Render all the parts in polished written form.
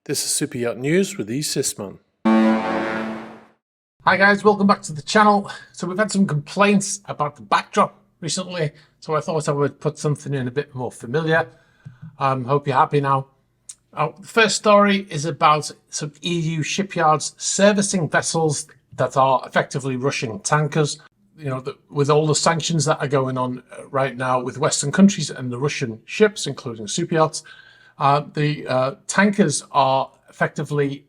This is Super Yacht News with E. Sisman. Hi guys, welcome back to the channel. So we've had some complaints about the backdrop recently, so I thought I would put something in a bit more familiar. Hope you're happy now. The first story is about some EU shipyards servicing vessels that are effectively Russian tankers. You know, with all the sanctions that are going on right now with Western countries and the Russian ships, including superyachts, the tankers are effectively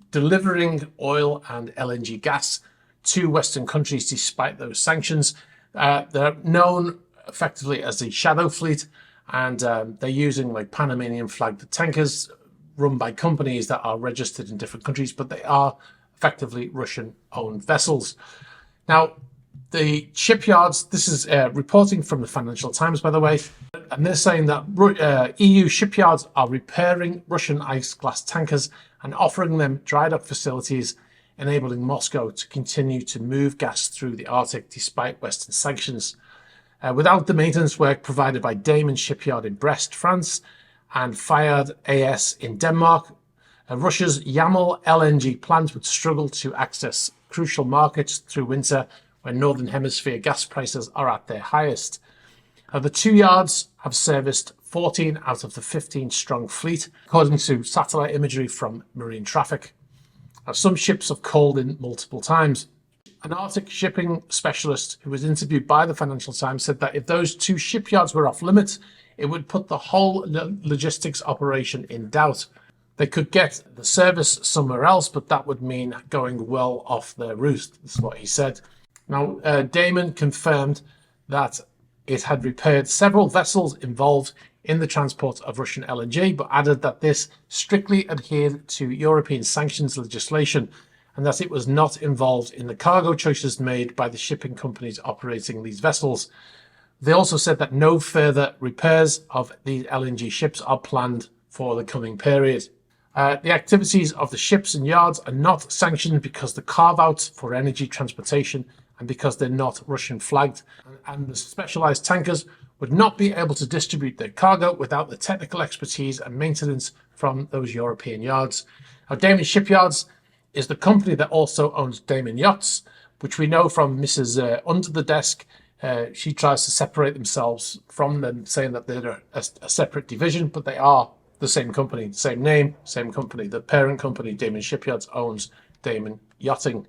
delivering oil and LNG gas to Western countries despite those sanctions. They're known effectively as the shadow fleet, and they're using like Panamanian flagged tankers run by companies that are registered in different countries, but they are effectively Russian owned vessels. Now, the shipyards, this is reporting from the Financial Times, by the way, and they're saying that EU shipyards are repairing Russian ice class tankers and offering them dried up facilities, enabling Moscow to continue to move gas through the Arctic despite Western sanctions. Without the maintenance work provided by Damen Shipyard in Brest, France, and Fired AS in Denmark, Russia's Yamal LNG plant would struggle to access crucial markets through winter when Northern Hemisphere gas prices are at their highest. The two yards have serviced 14 out of the 15-strong fleet, according to satellite imagery from marine traffic. Some ships have called in multiple times. An Arctic shipping specialist who was interviewed by the Financial Times said that if those two shipyards were off limits, it would put the whole logistics operation in doubt. They could get the service somewhere else, but that would mean going well off their route. That's what he said. Now, Damen confirmed that it had repaired several vessels involved in the transport of Russian LNG, but added that this strictly adhered to European sanctions legislation and that it was not involved in the cargo choices made by the shipping companies operating these vessels. They also said that no further repairs of these LNG ships are planned for the coming period. The activities of the ships and yards are not sanctioned because the carve-outs for energy transportation and because they're not Russian flagged, and the specialized tankers would not be able to distribute their cargo without the technical expertise and maintenance from those European yards. Now, Damen Shipyards is the company that also owns Damen Yachts, which we know from Mrs. Under the Desk. She tries to separate themselves from them, saying that they're a separate division, but they are the same company, same name, same company. The parent company, Damen Shipyards, owns Damen Yachting.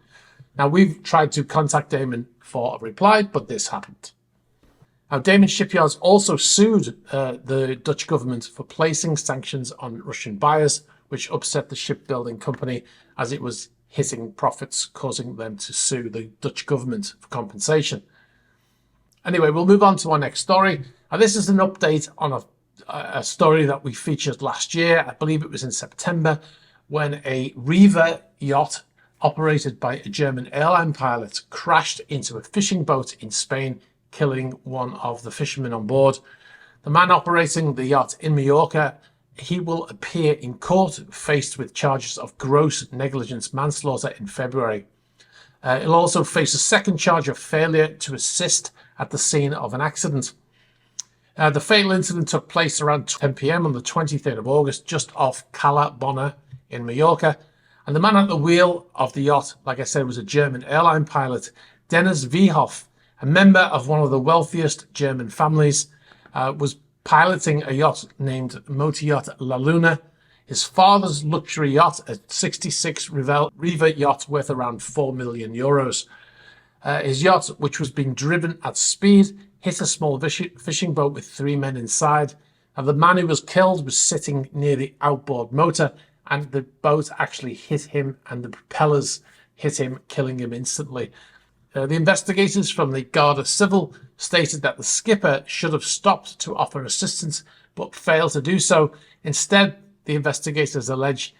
Now, we've tried to contact Damen for a reply, but this happened. Now, Damen Shipyards also sued the Dutch government for placing sanctions on Russian buyers, which upset the shipbuilding company as it was hitting profits, causing them to sue the Dutch government for compensation. Anyway, we'll move on to our next story. Now, this is an update on a story that we featured last year. I believe it was in September, when a Riva yacht operated by a German airline pilot crashed into a fishing boat in Spain, killing one of the fishermen on board. The man operating the yacht in Mallorca, he will appear in court faced with charges of gross negligence manslaughter in February. He'll also face a second charge of failure to assist at the scene of an accident. The fatal incident took place around 10 p.m. on the 23rd of August, just off Cala Bona in Mallorca. And the man at the wheel of the yacht, like I said, was a German airline pilot, Dennis Wiehoff, a member of one of the wealthiest German families, was piloting a yacht named Motor Yacht La Luna. His father's luxury yacht, a 66 Riva yacht worth around 4 million euros. His yacht, which was being driven at speed, hit a small fishing boat with 3 men inside. Now, the man who was killed was sitting near the outboard motor, and the boat actually hit him and the propellers hit him, killing him instantly. The investigators from the Garda Civil stated that the skipper should have stopped to offer assistance but failed to do so. Instead, the investigators allege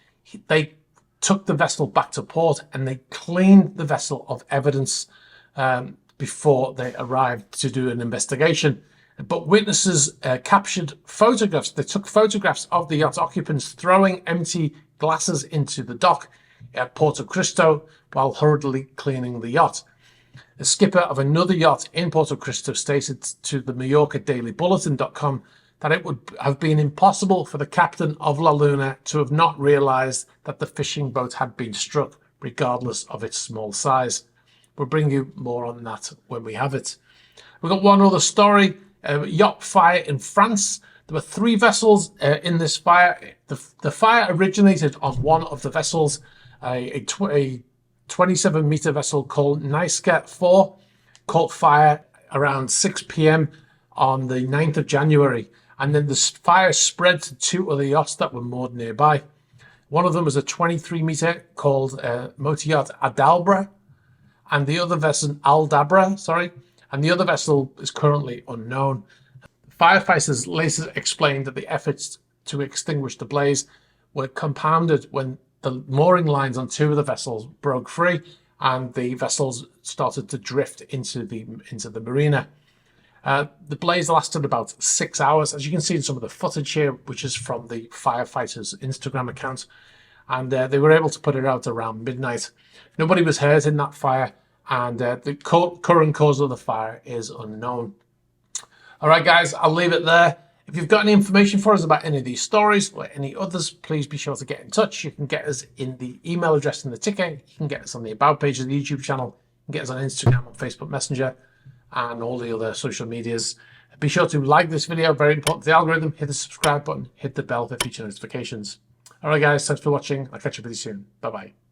they took the vessel back to port and they cleaned the vessel of evidence before they arrived to do an investigation. But witnesses captured photographs. They took photographs of the yacht occupants throwing empty glasses into the dock at Porto Cristo while hurriedly cleaning the yacht. The skipper of another yacht in Porto Cristo stated to the Mallorca Daily Bulletin.com that it would have been impossible for the captain of La Luna to have not realized that the fishing boat had been struck, regardless of its small size. We'll bring you more on that when we have it. We've got one other story, a yacht fire in France. There were 3 vessels in this fire. The fire originated on one of the vessels, a 27-meter vessel called Niska 4, caught fire around 6 p.m. on the 9th of January. And then the fire spread to 2 other yachts that were moored nearby. One of them was a 23-meter called motor yacht Aldabra, and the other vessel, and the other vessel is currently unknown. Firefighters later explained that the efforts to extinguish the blaze were compounded when the mooring lines on 2 of the vessels broke free and the vessels started to drift into the marina. The blaze lasted about 6 hours, as you can see in some of the footage here, which is from the firefighters' Instagram account, and they were able to put it out around midnight. Nobody was hurt in that fire, and the current cause of the fire is unknown. All right, guys, I'll leave it there. If you've got any information for us about any of these stories or any others, please be sure to get in touch. You can get us in the email address in the ticket. You can get us on the About page of the YouTube channel. You can get us on Instagram, on Facebook Messenger, and all the other social medias. Be sure to like this video, very important to the algorithm. Hit the subscribe button, hit the bell for future notifications. All right, guys, thanks for watching. I'll catch up with you soon. Bye-bye.